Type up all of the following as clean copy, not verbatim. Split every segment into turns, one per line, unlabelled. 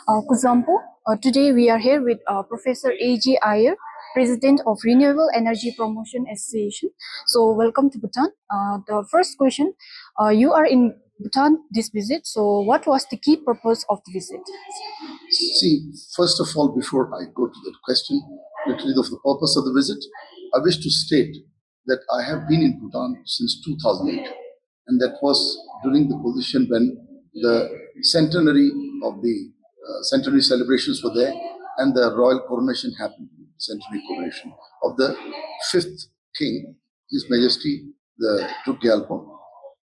Kuzampo. Today we are here with Professor A.G. Iyer, President of Renewable Energy Promotion Association. So welcome to Bhutan. The first question, you are in Bhutan this visit, so what was the key purpose of the visit?
See, first of all, before I go to that question, literally of the purpose of the visit, I wish to state that I have been in Bhutan since 2008, and that was during the position when the centenary of the centenary celebrations were there, and the royal coronation happened, centenary coronation of the fifth king, His Majesty the Duke Gelephu,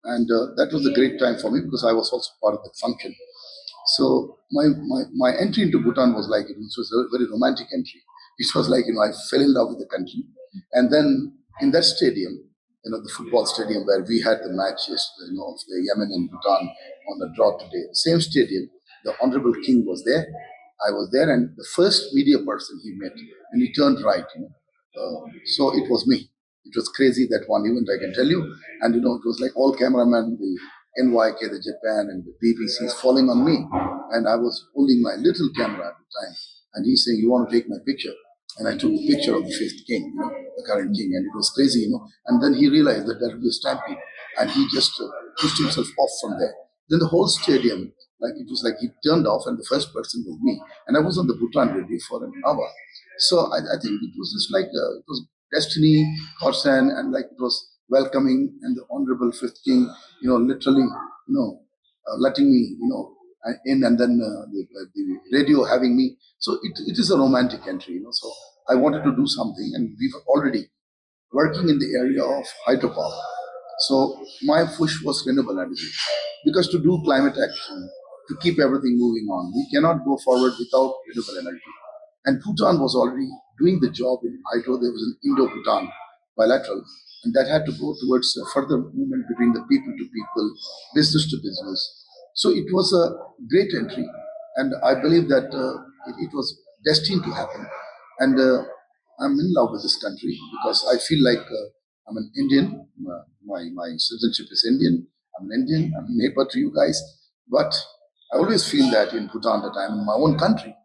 and that was a great time for me because I was also part of the function. So my entry into Bhutan was like, it was a very romantic entry. It was like, I fell in love with the country. And then in that stadium, the football stadium where we had the matches, of the Yemen and Bhutan on the draw today, same stadium, the Honourable King was there. I was there, and the first media person he met, and he turned right, so it was me. It was crazy, that one event, I can tell you. And, it was like all cameramen, the NYK, the Japan, and the BBC is falling on me. And I was holding my little camera at the time. And he's saying, you want to take my picture? And I took a picture of the fifth king, the current king. And it was crazy, And then he realized that there would be a stampede. And he just pushed himself off from there. Then the whole stadium, it was like he turned off, and the first person was me. And I was on the Bhutan radio for an hour. So I think it was just like, it was destiny, Korsan, and like it was welcoming, and the honorable fifth king, literally, letting me, in, and then the radio having me. So it is a romantic entry, So I wanted to do something, and we were already working in the area of hydropower. So my push was renewable energy, because to do climate action, to keep everything moving on, we cannot go forward without renewable energy. And Bhutan was already doing the job in Hydro. There was an Indo-Bhutan bilateral, and that had to go towards a further movement between the people to people, business to business. So it was a great entry, and I believe that it was destined to happen. And I'm in love with this country because I feel like I'm an Indian. My citizenship is Indian. I'm an Indian. I'm a neighbor to you guys. But I always feel that in Bhutan that I'm in my own country.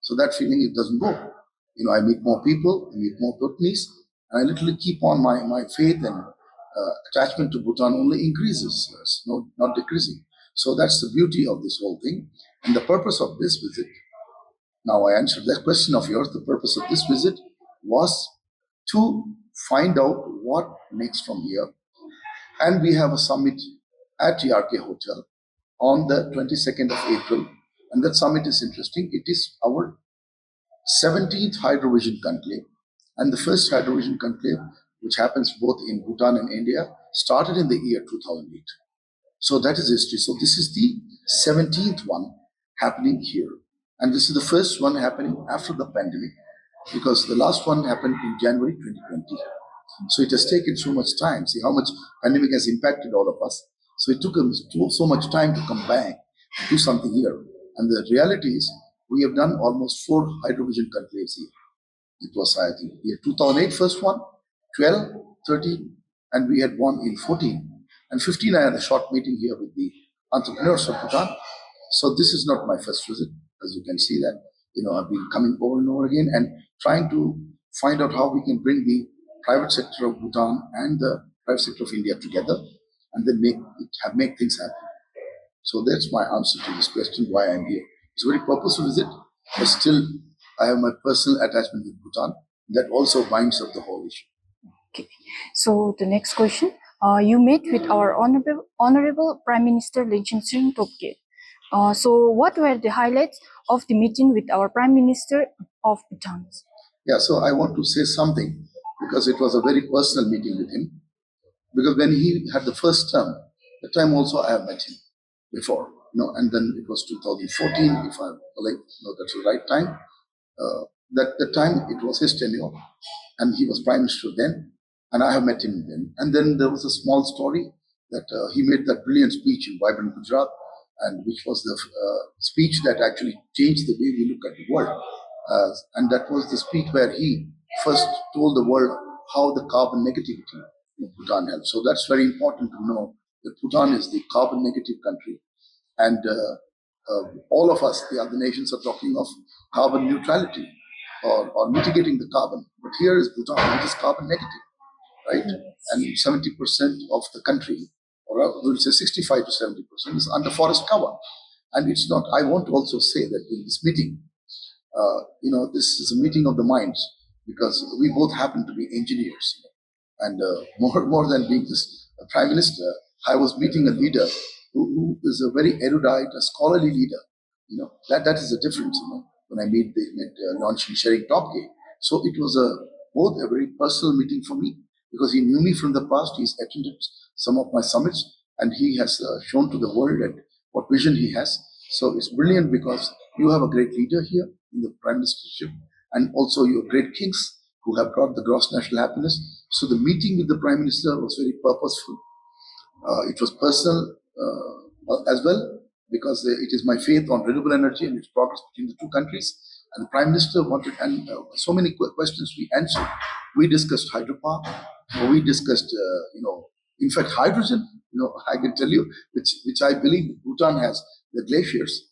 So that feeling, it doesn't go. I meet more people, I meet more Bhutanese, and I literally keep on my faith and attachment to Bhutan only increases, not decreasing. So that's the beauty of this whole thing. And the purpose of this visit, now I answered that question of yours, the purpose of this visit was to find out what next from here. And we have a summit at TRK Hotel on the 22nd of April. And that summit is interesting. It is our 17th Hydrovision Conclave. And the first Hydrovision Conclave, which happens both in Bhutan and India, started in the year 2008. So that is history. So this is the 17th one happening here. And this is the first one happening after the pandemic, because the last one happened in January 2020. So it has taken so much time. See how much pandemic has impacted all of us. So it took so much time to come back and do something here. And the reality is, we have done almost 4 hydrovision conclaves here. It was, I think, year 2008 first one, 12, 13, and we had one in 14. And 15, I had a short meeting here with the entrepreneurs of Bhutan. So this is not my first visit, as you can see that. I've been coming over and over again and trying to find out how we can bring the private sector of Bhutan and the private sector of India together, and then make things happen. So that's my answer to this question, why I'm here. It's a very purposeful visit, but still I have my personal attachment with Bhutan that also binds up the whole issue.
Okay. So the next question, you met with our Honourable Prime Minister Lyonchen Tshering Tobgay. So what were the highlights of the meeting with our Prime Minister of Bhutan?
Yeah, so I want to say something, because it was a very personal meeting with him. Because when he had the first term, the time also I have met him before, and then it was 2014, if I like, that's the right time. That the time it was his tenure, and he was Prime Minister then, and I have met him then. And then there was a small story that he made that brilliant speech in Vibrant Gujarat, and which was the speech that actually changed the way we look at the world. And that was the speech where he first told the world how the carbon negativity of Bhutan helps. So that's very important to know that Bhutan is the carbon negative country. And all of us, the other nations, are talking of carbon neutrality or mitigating the carbon. But here is Bhutan, which is carbon negative, right? And 70% of the country, or we'll say 65 to 70%, is under forest cover. And it's not, I want to also say that in this meeting, this is a meeting of the minds, because we both happen to be engineers. And more than being this Prime Minister, I was meeting a leader who is a very erudite, a scholarly leader. That is the difference. When I met Lyonchen Tshering Tobgay. So it was both a very personal meeting for me, because he knew me from the past. He's attended some of my summits, and he has shown to the world what vision he has. So it's brilliant, because you have a great leader here in the Prime Ministership, and also your great kings who have brought the gross national happiness. So the meeting with the Prime Minister was very purposeful. It was personal as well, because it is my faith on renewable energy and its progress between the two countries. And the Prime Minister wanted, and so many questions we answered. We discussed hydropower, we discussed, in fact, hydrogen. I can tell you, which I believe Bhutan has, the glaciers.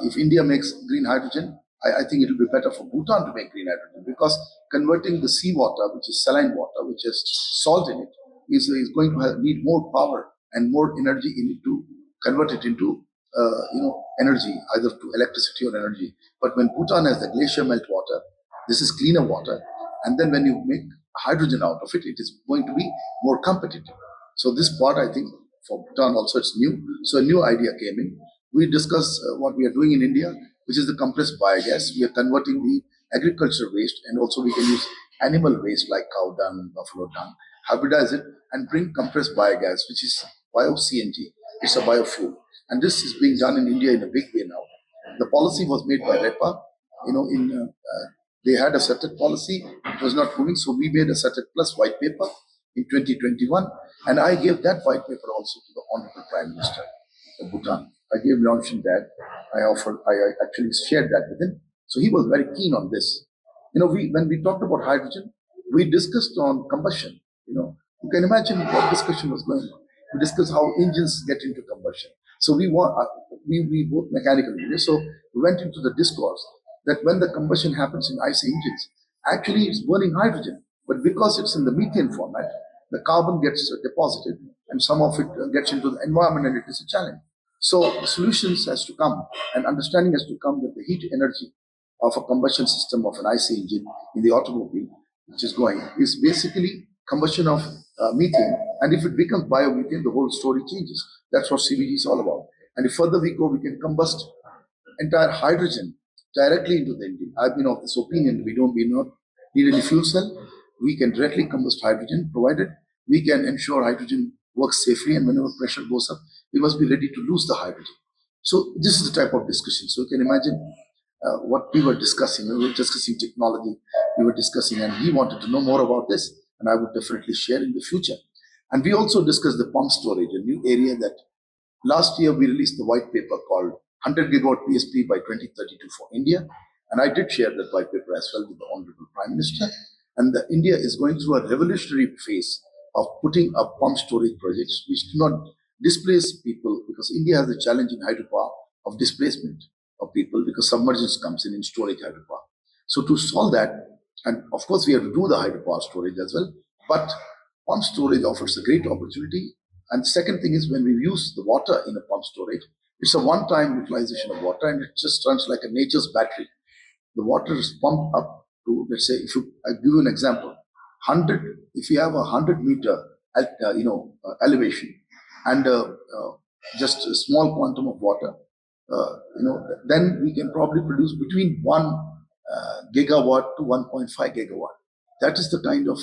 If India makes green hydrogen, I think it will be better for Bhutan to make green hydrogen, because converting the seawater, which is saline water, which has salt in it, is going to need more power and more energy in it to convert it into energy, either to electricity or energy. But when Bhutan has the glacier melt water, this is cleaner water, and then when you make hydrogen out of it, it is going to be more competitive. So this part, I think, for Bhutan also, it's new. So a new idea came in. We discussed what we are doing in India, which is the compressed biogas. We are converting the agricultural waste, and also we can use animal waste like cow dung, buffalo dung, hybridize it, and bring compressed biogas, which is bio-CNG. It's a biofuel. And this is being done in India in a big way now. The policy was made by REPA. They had a SETET policy. It was not moving, so we made a SETET Plus white paper in 2021. And I gave that white paper also to the Honourable Prime Minister of Bhutan. I gave Lyonchen that. I actually shared that with him. So he was very keen on this. When we talked about hydrogen, we discussed on combustion. You can imagine what discussion was going on. We discussed how engines get into combustion. So we both mechanical engineers. So we went into the discourse that when the combustion happens in IC engines, actually it's burning hydrogen. But because it's in the methane format, the carbon gets deposited, and some of it gets into the environment, and it is a challenge. So solutions has to come, and understanding has to come that the heat energy of a combustion system of an IC engine in the automobile, which is going, is basically combustion of methane. And if it becomes biomethane, the whole story changes. That's what CBD is all about. And if further we go, we can combust entire hydrogen directly into the engine. I've been of this opinion, we don't need any fuel cell. We can directly combust hydrogen, provided we can ensure hydrogen works safely, and whenever pressure goes up, we must be ready to lose the hydrogen. So this is the type of discussion. So you can imagine what we were discussing. We were discussing technology, we were discussing, and he wanted to know more about this, and I would definitely share in the future. And we also discussed the pump storage, a new area that last year we released the white paper called 100 gigawatt PSP by 2032 for India. And I did share that white paper as well with the Honourable Prime Minister. And India is going through a revolutionary phase of putting up pump storage projects which do not displace people, because India has a challenge in hydropower of displacement of people, because submergence comes in storage hydropower. So to solve that, and of course we have to do the hydropower storage as well, but pump storage offers a great opportunity. And the second thing is, when we use the water in a pump storage, it's a one-time utilization of water, and it just runs like a nature's battery. The water is pumped up to, let's say, I give you an example, if you have 100-meter elevation, and just a small quantum of water, then we can probably produce between 1 gigawatt to 1.5 gigawatt. That is the kind of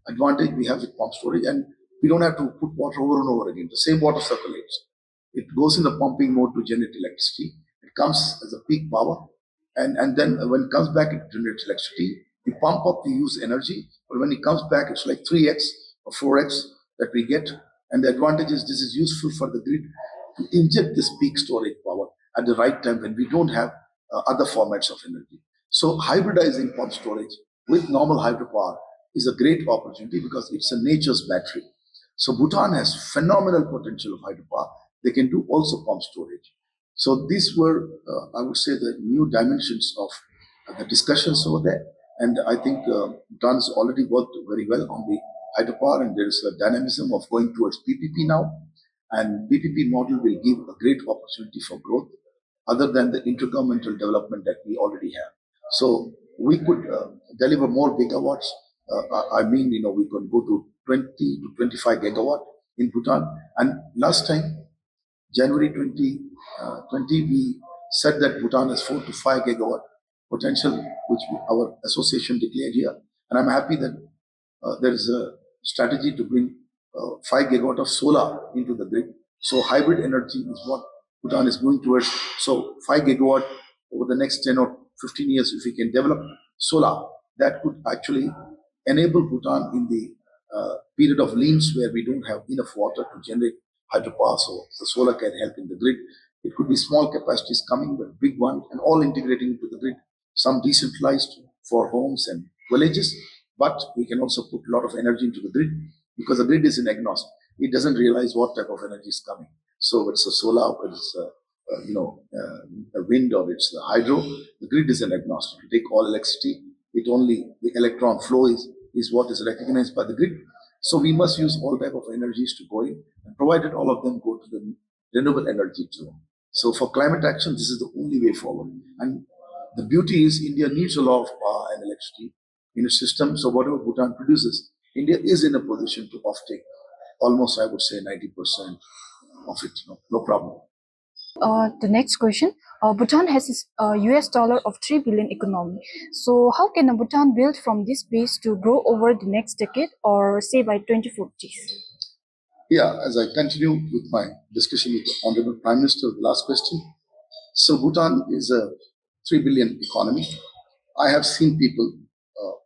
advantage we have with pump storage, and we don't have to put water over and over again. The same water circulates. It goes in the pumping mode to generate electricity. It comes as a peak power, and then when it comes back, it generates electricity. We pump up, we use energy, but when it comes back, it's like 3x or 4x that we get. And the advantage is this is useful for the grid to inject this peak storage power at the right time when we don't have other formats of energy. So hybridizing pump storage with normal hydropower is a great opportunity, because it's a nature's battery. So Bhutan has phenomenal potential of hydropower. They can do also pump storage. So these were, I would say, the new dimensions of the discussions over there. And I think Bhutan has already worked very well on the hydropower, and there is a dynamism of going towards PPP now. And PPP model will give a great opportunity for growth other than the intergovernmental development that we already have. So we could deliver more gigawatts. I mean, we could go to 20 to 25 gigawatt in Bhutan. And last time, January 2020, we said that Bhutan has 4 to 5 gigawatt potential, which our association declared here. And I'm happy that there is a strategy to bring 5 gigawatt of solar into the grid. So hybrid energy is what Bhutan is going towards. So 5 gigawatt over the next 10 or 15 years, if we can develop solar, that could actually enable Bhutan in the period of leans where we don't have enough water to generate hydropower. So the solar can help in the grid. It could be small capacities coming, but big one, and all integrating into the grid. Some decentralized for homes and villages, but we can also put a lot of energy into the grid because the grid is an agnostic. It doesn't realize what type of energy is coming. So it's a solar, or it's a wind, or it's the hydro. The grid is an agnostic. You take all electricity. The electron flow is what is recognized by the grid. So we must use all type of energies to go in, and provided all of them go to the renewable energy too. So for climate action, this is the only way forward. And the beauty is India needs a lot of power and electricity in its system. So whatever Bhutan produces, India is in a position to offtake almost, I would say, 90% of it. No problem.
The next question. Bhutan has a US dollar of 3 billion economy. So how can Bhutan build from this base to grow over the next decade, or say by 2040s?
Yeah, as I continue with my discussion with the Honourable Prime Minister, the last question. So Bhutan is a 3 billion economy. I have seen people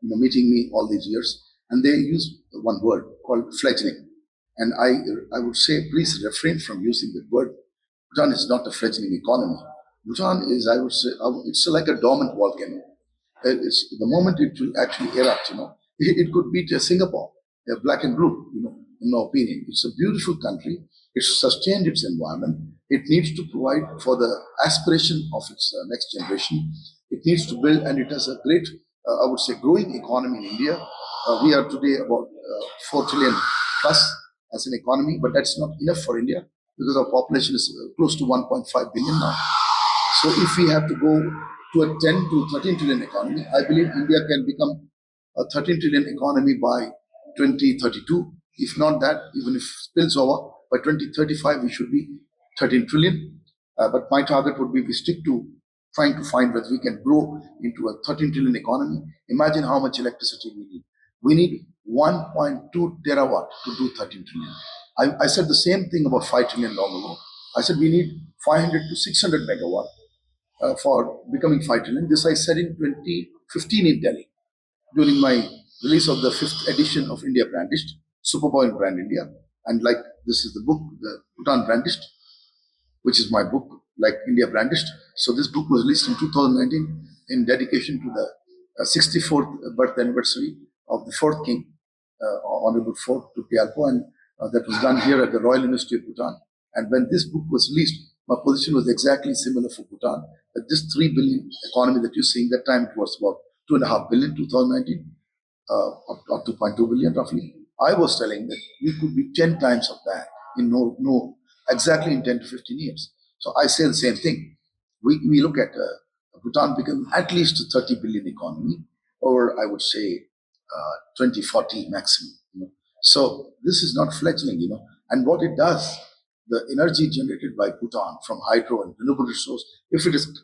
meeting me all these years, and they use one word called fledgling. And I would say, please refrain from using that word. Bhutan is not a fledgling economy. Bhutan is, I would say, it's like a dormant volcano. It's the moment it will actually erupt, it could be to Singapore, black and blue, in my opinion. It's a beautiful country. It's sustained its environment. It needs to provide for the aspiration of its next generation. It needs to build, and it has a great, I would say, growing economy in India. We are today about 4 trillion plus as an economy, but that's not enough for India because our population is close to 1.5 billion now. So if we have to go to a 10 to 13 trillion economy, I believe India can become a 13 trillion economy by 2032. If not that, even if spills over, by 2035 we should be 13 trillion. But my target would be we stick to trying to find whether we can grow into a 13 trillion economy. Imagine how much electricity we need. We need 1.2 terawatt to do 13 trillion. I said the same thing about 5 trillion long ago. I said we need 500 to 600 megawatt for becoming 5 trillion. This I said in 2015 in Delhi during my release of the 5th edition of India Brandished, Superpower in Brand India. And like this is the book, the Bhutan Brandished, which is my book, like India Brandished. So this book was released in 2019 in dedication to the 64th birth anniversary of the 4th King, Honourable 4th Tupialpo, and that was done here at the Royal University of Bhutan. And when this book was released, my position was exactly similar for Bhutan, that this 3 billion economy that you're seeing, that time it was about 2.5 billion, 2019, or 2.2 billion roughly. I was telling that we could be 10 times of that in exactly in 10 to 15 years. So I say the same thing. We look at Bhutan becoming at least a 30 billion economy, or I would say 2040 maximum. So this is not fledgling, and what it does, the energy generated by Bhutan from hydro and renewable resource, if it is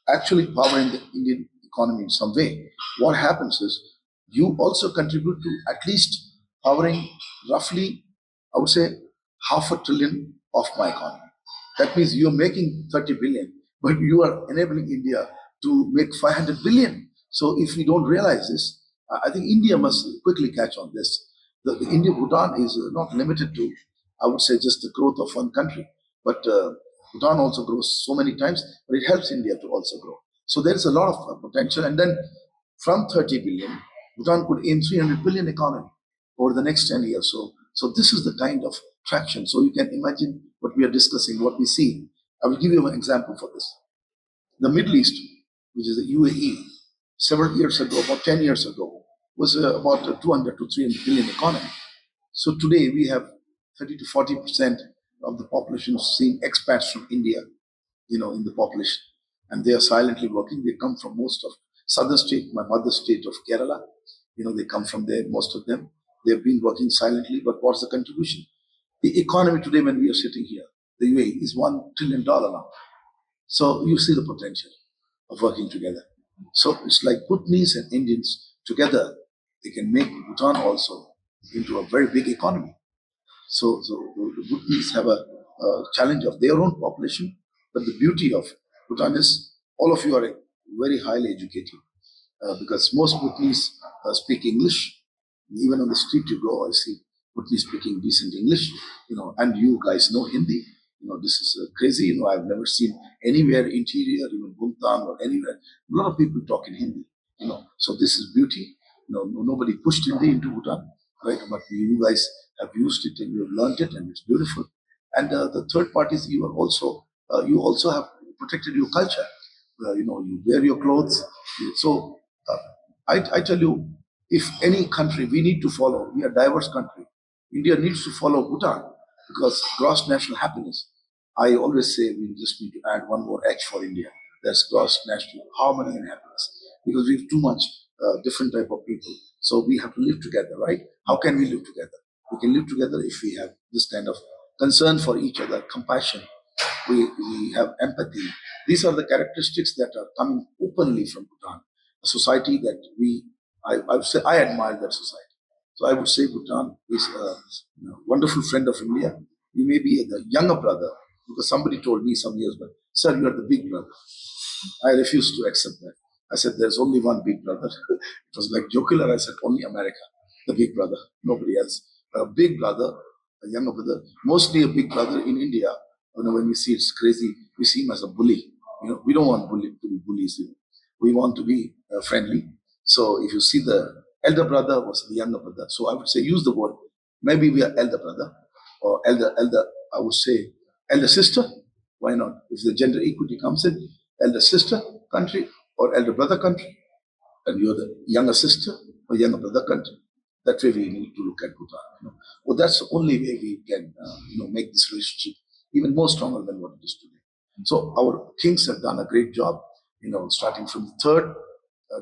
actually powering the Indian economy in some way, what happens is you also contribute to at least powering roughly, I would say, $500 billion of my economy. That means you're making 30 billion, but you are enabling India to make 500 billion. So if we don't realize this, I think India must quickly catch on this. The India-Bhutan is not limited to, I would say, just the growth of one country, but Bhutan also grows so many times, but it helps India to also grow. So there is a lot of potential. And then from 30 billion, Bhutan could aim 300 billion economy over the next 10 years. So this is the kind of traction. So you can imagine what we are discussing, what we see. I will give you an example for this. The Middle East, which is the UAE, several years ago, about 10 years ago, was about a 200 to 300 billion economy. So today we have 30 to 40% of the population seeing expats from India, in the population. And they are silently working. They come from most of southern state, my mother's state of Kerala. They come from there, most of them. They've been working silently, but what's the contribution? The economy today, when we are sitting here, the UAE is $1 trillion now. So you see the potential of working together. So it's like Bhutanese and Indians together, they can make Bhutan also into a very big economy. So the Bhutanese have a challenge of their own population, but the beauty of Bhutan is all of you are very highly educated because most Bhutanese speak English. Even on the street you go, I see Bhutanese speaking decent English, and you guys know Hindi. This is crazy. I've never seen anywhere interior, even Bhutan or anywhere, a lot of people talk in Hindi. So this is beauty. Nobody pushed Hindi into Bhutan, right? But you guys have used it and you have learned it, and it's beautiful. And the third part is you also have protected your culture. You wear your clothes. So I tell you, if any country we need to follow, we are a diverse country. India needs to follow Bhutan because gross national happiness. I always say we just need to add one more H for India. That's gross national harmony and happiness because we have too much different type of people. So we have to live together, right? How can we live together? We can live together if we have this kind of concern for each other, compassion. We have empathy. These are the characteristics that are coming openly from Bhutan, a society that I would say I admire that society. So I would say Bhutan is a wonderful friend of India. You may be the younger brother, because somebody told me some years back, sir, you are the big brother. I refused to accept that. I said, there's only one big brother. It was like jocular. I said, only America, the big brother, nobody else. A big brother, a younger brother, mostly a big brother in India. When we see it's crazy, we see him as a bully. We don't want to be bullies. We want to be friendly. So if you see the elder brother was the younger brother. So I would say use the word. Maybe we are elder brother or elder. I would say elder sister. Why not? If the gender equity comes in, elder sister country or elder brother country, and you're the younger sister or younger brother country. That way we need to look at Bhutan. Well, that's the only way we can, make this relationship even more stronger than what it is today. So our kings have done a great job, starting from the third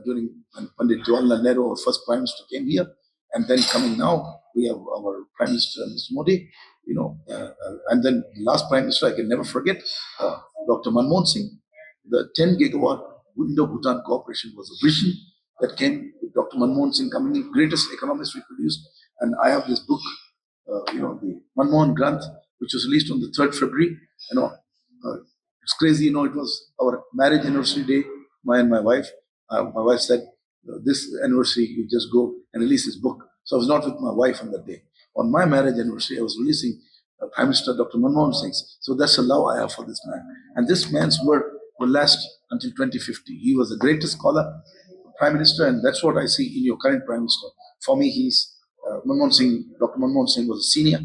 during when Pandit Jawaharlal Nehru, our first Prime Minister, came here, and then coming now, we have our Prime Minister, Mr. Modi, and then the last Prime Minister, I can never forget, Dr. Manmohan Singh. The 10 gigawatt Indo-Bhutan cooperation was a vision that came with Dr. Manmohan Singh coming in, greatest economist we produced. And I have this book, the Manmohan Granth, which was released on the 3rd February. It's crazy, it was our marriage anniversary day, my wife. My wife said, this anniversary, you just go and release this book. So I was not with my wife on that day. On my marriage anniversary, I was releasing Prime Minister Dr. Manmohan Singh's. So that's the love I have for this man. And this man's work will last until 2050. He was the greatest scholar, Prime Minister, and that's what I see in your current Prime Minister. For me, he's Manmohan Singh. Dr. Manmohan Singh was a senior.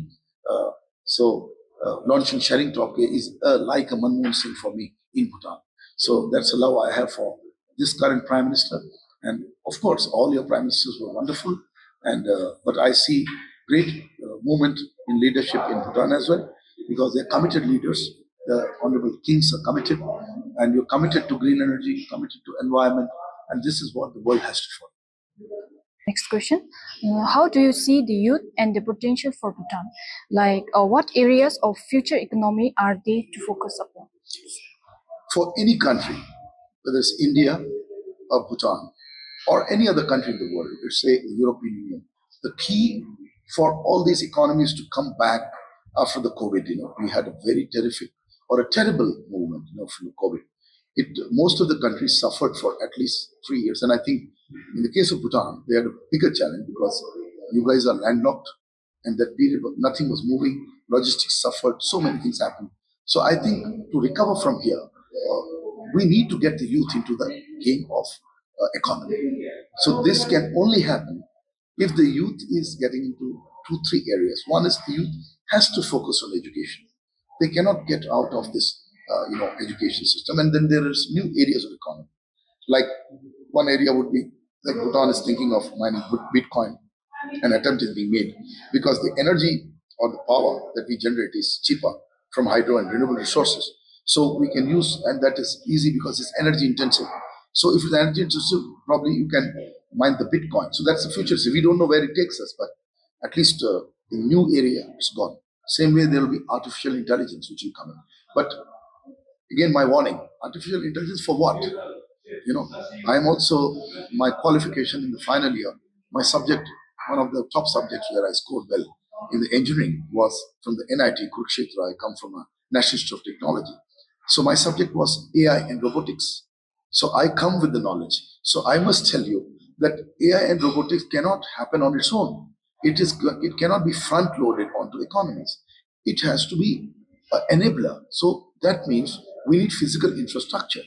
Lyonchen Tshering Tobgay is like a Manmohan Singh for me in Bhutan. So that's the love I have for this current Prime Minister. And of course, all your Prime Ministers were wonderful. And but I see great movement in leadership in Bhutan as well, because they're committed leaders. The Honourable Kings are committed, and you're committed to green energy, you're committed to environment, and this is what the world has to follow.
Next question. How do you see the youth and the potential for Bhutan? Like, what areas of future economy are they to focus upon?
For any country, whether it's India or Bhutan or any other country in the world, let's say the European Union, the key for all these economies to come back after the COVID, we had a very terrific or a terrible movement, from COVID. Most of the countries suffered for at least 3 years. And I think in the case of Bhutan, they had a bigger challenge because you guys are landlocked, and that period nothing was moving, logistics suffered, so many things happened. So I think to recover from here, we need to get the youth into the game of economy. So this can only happen if the youth is getting into 2, 3 areas. One is the youth has to focus on education. They cannot get out of this education system. And then there is new areas of economy. Like one area would be like Bhutan is thinking of mining Bitcoin. An attempt is being made because the energy or the power that we generate is cheaper from hydro and renewable resources. So we can use, and that is easy because it's energy intensive. So if it's energy intensive, probably you can mine the Bitcoin. So that's the future. So we don't know where it takes us, but at least the new area is gone. Same way there will be artificial intelligence which will come in. But again, my warning: artificial intelligence for what? I'm also my qualification in the final year. My subject, one of the top subjects where I scored well in the engineering was from the NIT Kurukshetra. I come from a National Institute of Technology. So my subject was AI and robotics. So I come with the knowledge. So I must tell you that AI and robotics cannot happen on its own. It cannot be front loaded onto economies. It has to be an enabler. So that means we need physical infrastructure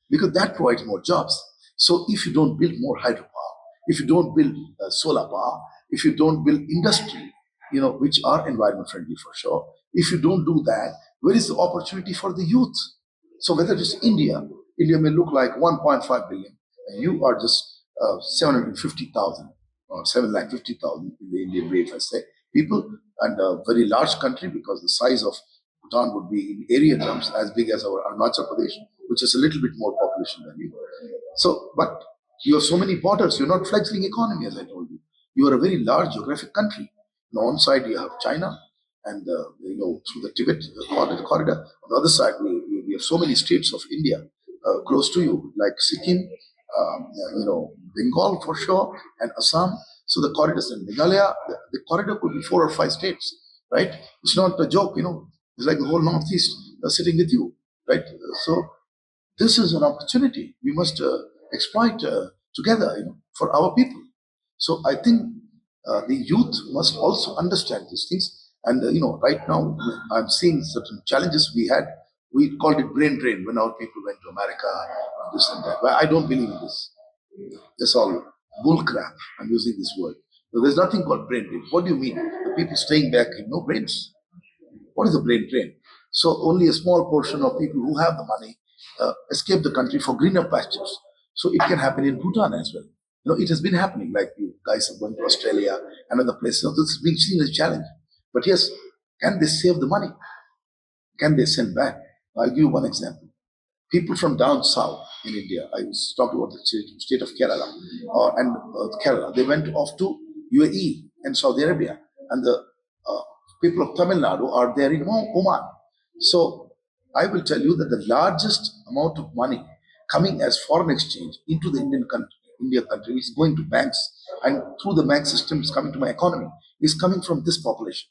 because that provides more jobs. So if you don't build more hydropower, if you don't build solar power, if you don't build industry, which are environment friendly for sure, if you don't do that, where is the opportunity for the youth? So whether it's India may look like 1.5 billion, and you are just 750,000 or 750,000 in the Indian way, if I say, people, and a very large country because the size of Bhutan would be in area terms as big as our Arunachal Pradesh, which is a little bit more population than you. So, but you have so many borders. You're not fledgling economy, as I told you. You are a very large geographic country. On one side you have China, and through the Tibet corridor. On the other side, we have so many states of India close to you, like Sikkim, Bengal for sure, and Assam. So the corridors in Meghalaya, the corridor could be 4 or 5 states, right? It's not a joke, It's like the whole Northeast sitting with you, right? So this is an opportunity we must exploit together, for our people. So I think the youth must also understand these things. And right now I'm seeing certain challenges we had. We called it brain drain when our people went to America, this and that. But I don't believe in this. That's all bull crap. I'm using this word. So there's nothing called brain drain. What do you mean? The people staying back have no brains. What is the brain drain? So only a small portion of people who have the money escape the country for greener pastures. So it can happen in Bhutan as well. It has been happening. Like you guys are going to Australia and other places. So this is being seen as a challenge. But yes, can they save the money? Can they send back? I'll give you one example. People from down south in India, I was talking about the state of Kerala, and Kerala, they went off to UAE and Saudi Arabia, and the people of Tamil Nadu are there in Oman. So I will tell you that the largest amount of money coming as foreign exchange into the India country is going to banks, and through the bank system is coming to my economy, is coming from this population.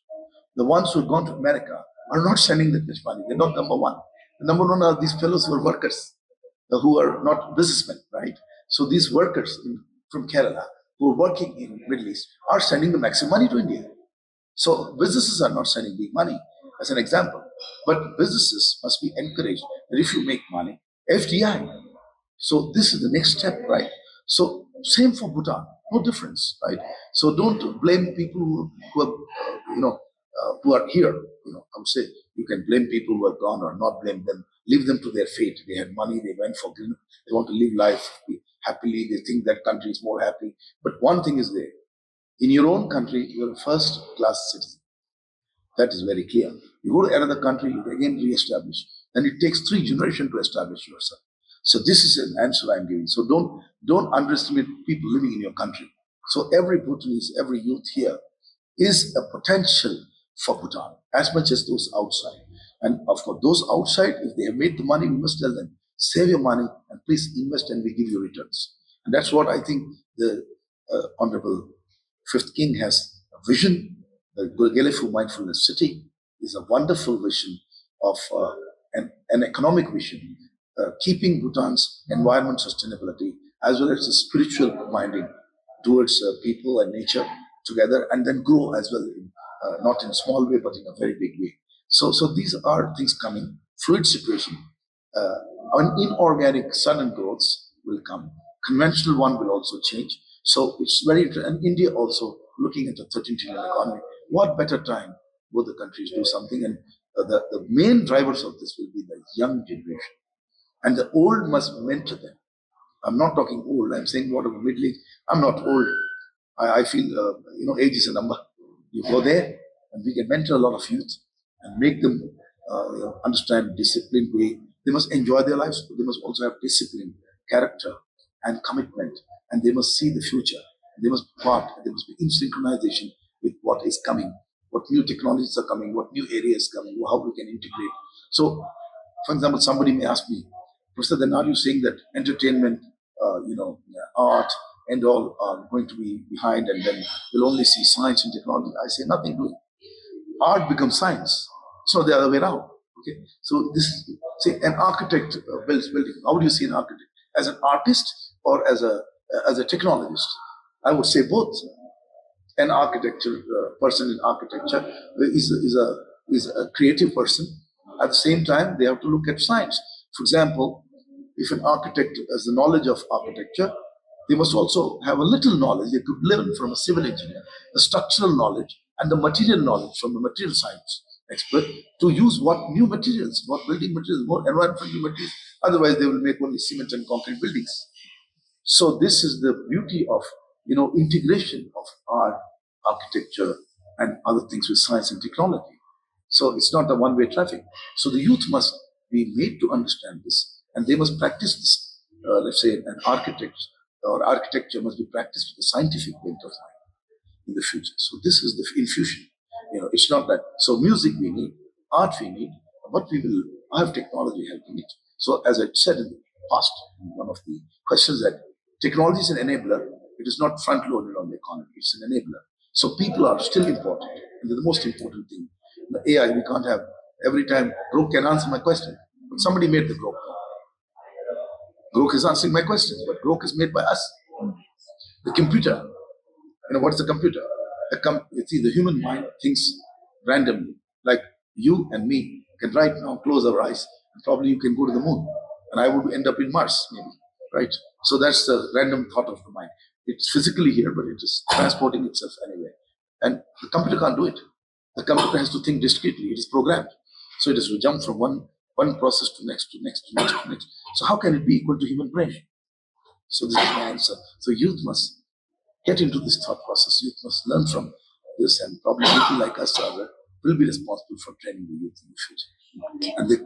The ones who have gone to America are not sending that much money. They're not number one. The number one are these fellows who are workers, who are not businessmen, right? So these workers from Kerala who are working in Middle East are sending the maximum money to India. So businesses are not sending big money, as an example. But businesses must be encouraged that if you make money, FDI. So this is the next step, right? So same for Bhutan, no difference, right? So don't blame people who are, who are here. I would say you can blame people who are gone or not blame them. Leave them to their fate. They had money, they went for green. They want to live life happily. They think that country is more happy. But one thing is there. In your own country, you're a first-class citizen. That is very clear. You go to another country, you again re-establish. And it takes 3 generations to establish yourself. So this is an answer I'm giving. So don't underestimate people living in your country. So every Bhutanese, every youth here is a potential for Bhutan as much as those outside. And of course, those outside, if they have made the money, we must tell them, save your money and please invest and we give you returns. And that's what I think the Honourable Fifth King has a vision. The Gelephu Mindfulness City is a wonderful vision of an economic vision, keeping Bhutan's environment sustainability as well as the spiritual minding towards people and nature together, and then grow as well, not in a small way, but in a very big way. So these are things coming. Fluid situation, inorganic sudden growths will come. Conventional one will also change. So it's very interesting. And India also looking at a 13 trillion economy. What better time would the countries do something? And the main drivers of this will be the young generation, and the old must mentor them. I'm not talking old. I'm saying whatever middle age. I'm not old. I feel age is a number. You go there, and we can mentor a lot of youth and make them understand disciplined way. They must enjoy their lives, but they must also have discipline, character, and commitment, and they must see the future. They must be part. They must be in synchronization with what is coming, what new technologies are coming, what new areas are coming, how we can integrate. So, for example, somebody may ask me, Professor, then are you saying that entertainment, art and all are going to be behind, and then we'll only see science and technology? I say nothing doing. Art becomes science. It's not the other way around. Okay. So this, say, an architect builds building. How do you see an architect? As an artist or as a technologist? I would say both. An architecture person in architecture is a creative person. At the same time, they have to look at science. For example, if an architect has the knowledge of architecture, they must also have a little knowledge. They could learn from a civil engineer, the structural knowledge and the material knowledge from a material science expert to use what new materials, what building materials, more environmental materials. Otherwise, they will make only cement and concrete buildings. So this is the beauty of integration of art, architecture, and other things with science and technology. So it's not a one-way traffic. So the youth must be made to understand this, and they must practice this. Let's say an architect or architecture must be practiced with a scientific bent of mind in the future. So this is the infusion. It's not that. So music we need, art we need, but we will have technology helping it. So as I said in the past, in one of the questions, that technology is an enabler. It is not front-loaded on the economy. It's an enabler. So people are still important, and they're the most important thing. The AI, we can't have every time Gurung can answer my question, but somebody made the Gurung. Gurung is answering my questions, but Gurung is made by us. The computer. What's the computer? The human mind thinks randomly. Like you and me can right now close our eyes, and probably you can go to the moon, and I would end up in Mars, maybe, right? So that's the random thought of the mind. It's physically here, but it is transporting itself anywhere. And the computer can't do it. The computer has to think discretely. It is programmed. So it has to jump from one process to next, to next, to next, to next. So how can it be equal to human brain? So this is my answer. So youth must get into this thought process. Youth must learn from this, and probably people like us will be responsible for training the youth in the future. And this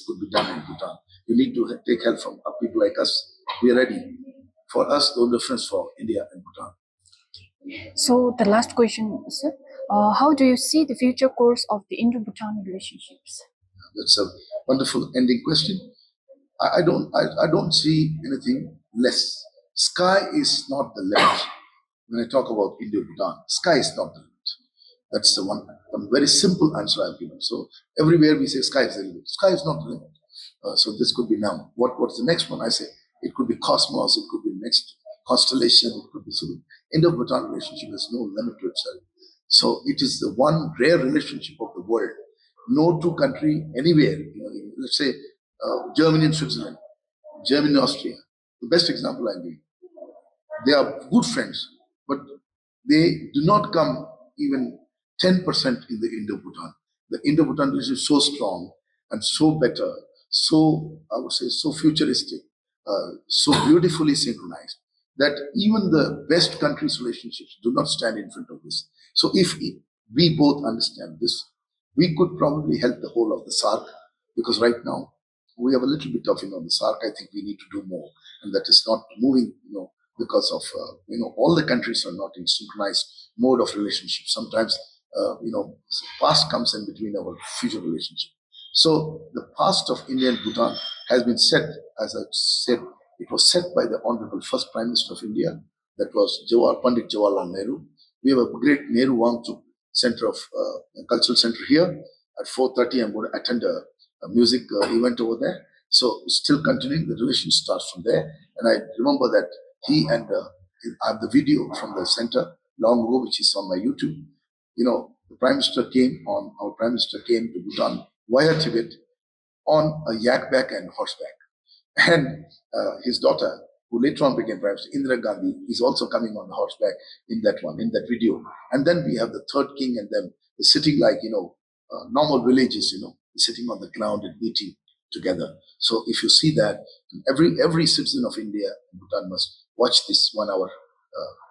could be done in Bhutan. You need to take help from people like us. We are ready. For us, no difference for India and Bhutan.
So the last question, sir. How do you see the future course of the Indo-Bhutan relationships?
That's a wonderful ending question. I don't see anything less. Sky is not the limit. When I talk about Indo-Bhutan, sky is not the limit. That's the one very simple answer I've given. So everywhere we say sky is the limit. Sky is not the limit. So this could be now. What's the next one? I say it could be cosmos. It could be next constellation. It could be so. Indo-Bhutan relationship has no limit to itself. So it is the one rare relationship of the world. No two country anywhere. Let's say Germany and Switzerland, Germany and Austria. The best example I'm giving. They are good friends, but they do not come even 10% in the Indo-Bhutan. The Indo-Bhutan relationship is so strong and so better, so, I would say, so futuristic, so beautifully synchronized, that even the best countries' relationships do not stand in front of this. So if we both understand this, we could probably help the whole of the SARC, because right now we have a little bit of, the SARC, I think we need to do more, and that is not moving, because of, all the countries are not in synchronized mode of relationship. Sometimes, past comes in between our future relationship. So the past of India and Bhutan has been set, as I said, it was set by the Honourable First Prime Minister of India, that was Pandit Jawaharlal Nehru. We have a great Nehru Wangchuk Center of Cultural Center here. At 4:30, I'm going to attend a music event over there. So still continuing, the relation starts from there. And I remember that he and I have the video from the center long ago, which is on my YouTube. The Prime Minister our Prime Minister came to Bhutan via Tibet on a yak back and horseback. And his daughter, who later on became Prime Minister, Indira Gandhi, is also coming on the horseback in that video. And then we have the third king, and then sitting like, normal villages, sitting on the ground and eating together. So if you see that, every citizen of India and Bhutan must watch this 1 hour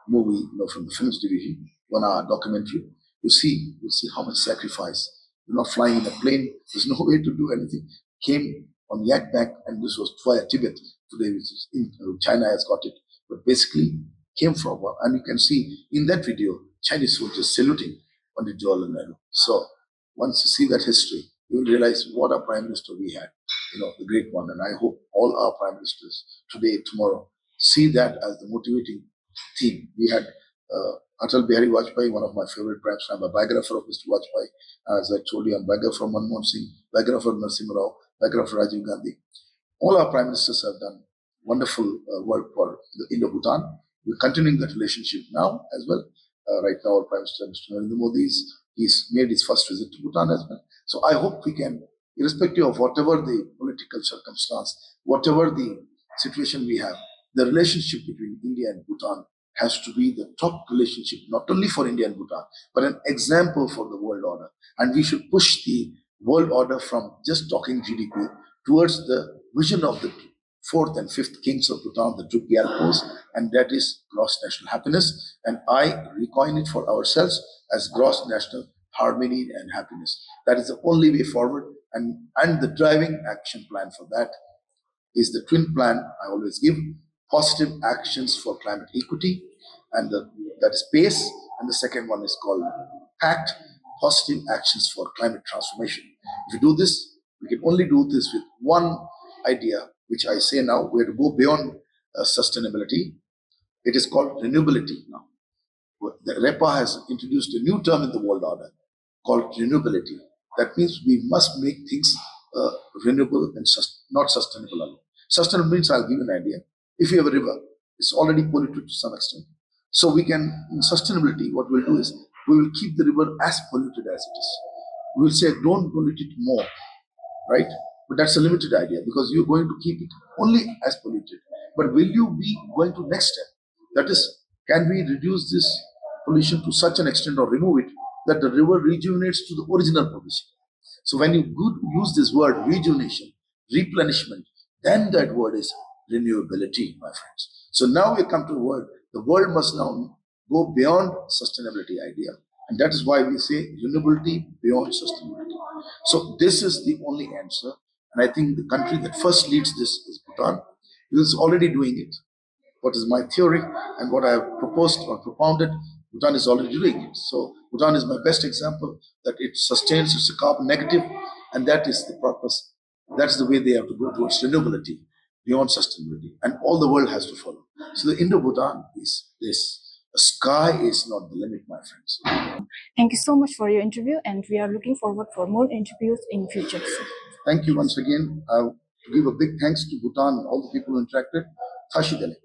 movie, from the films division, 1 hour documentary. You'll see how much sacrifice. You're not flying in a plane. There's no way to do anything. Came on yak back, and this was via Tibet today, which is China has got it. But basically came from, and you can see in that video Chinese soldiers saluting Pandit Jawaharlal Nehru. So once you see that history, you will realize what a prime minister we had, the great one. And I hope all our prime ministers today, tomorrow, see that as the motivating theme. We had Atal Bihari Vajpayee, one of my favorite primes. I'm a biographer of Mr. Vajpayee. As I told you, I'm biographer of Manmohan Singh, biographer of Narasimha Rao, biographer of Rajiv Gandhi. All our prime ministers have done wonderful work for the Indo-Bhutan. We're continuing that relationship now as well. Right now, our Prime Minister, Mr. Narendra Modi, he's made his first visit to Bhutan as well. So I hope we can, irrespective of whatever the political circumstance, whatever the situation we have, the relationship between India and Bhutan has to be the top relationship, not only for India and Bhutan, but an example for the world order. And we should push the world order from just talking GDP towards the vision of the fourth and fifth kings of Bhutan, the Druk Gyalpos, and that is gross national happiness. And I recoin it for ourselves as gross national harmony and happiness. That is the only way forward, and the driving action plan for that is the twin plan I always give: positive actions for climate equity, and that is PACE, and the second one is called PACT, positive actions for climate transformation. If you do this, we can only do this with one idea, which I say now, we have to go beyond sustainability. It is called renewability now. The REPA has introduced a new term in the world order called renewability. That means we must make things renewable and not sustainable alone. Sustainable means, I'll give you an idea. If you have a river, it's already polluted to some extent. So we can, in sustainability, what we'll do is we will keep the river as polluted as it is. We will say, don't pollute it more, right? But that's a limited idea, because you're going to keep it only as polluted. But will you be going to next step? That is, can we reduce this pollution to such an extent or remove it that the river rejuvenates to the original position? So when you use this word rejuvenation, replenishment, then that word is renewability, my friends. So now we come to a word, the world must now go beyond sustainability idea. And that is why we say renewability beyond sustainability. So this is the only answer. And I think the country that first leads this is Bhutan. It is already doing it. What is my theory and what I have proposed or propounded, Bhutan is already doing it. So Bhutan is my best example that it sustains, it's a carbon negative, and that is the purpose. That's the way they have to go towards renewability beyond sustainability, and all the world has to follow. So the Indo-Bhutan is this. The sky is not the limit, my friends.
Thank you so much for your interview, and we are looking forward for more interviews in future.
Thank you once again. To give a big thanks to Bhutan and all the people who interacted. Tashidele.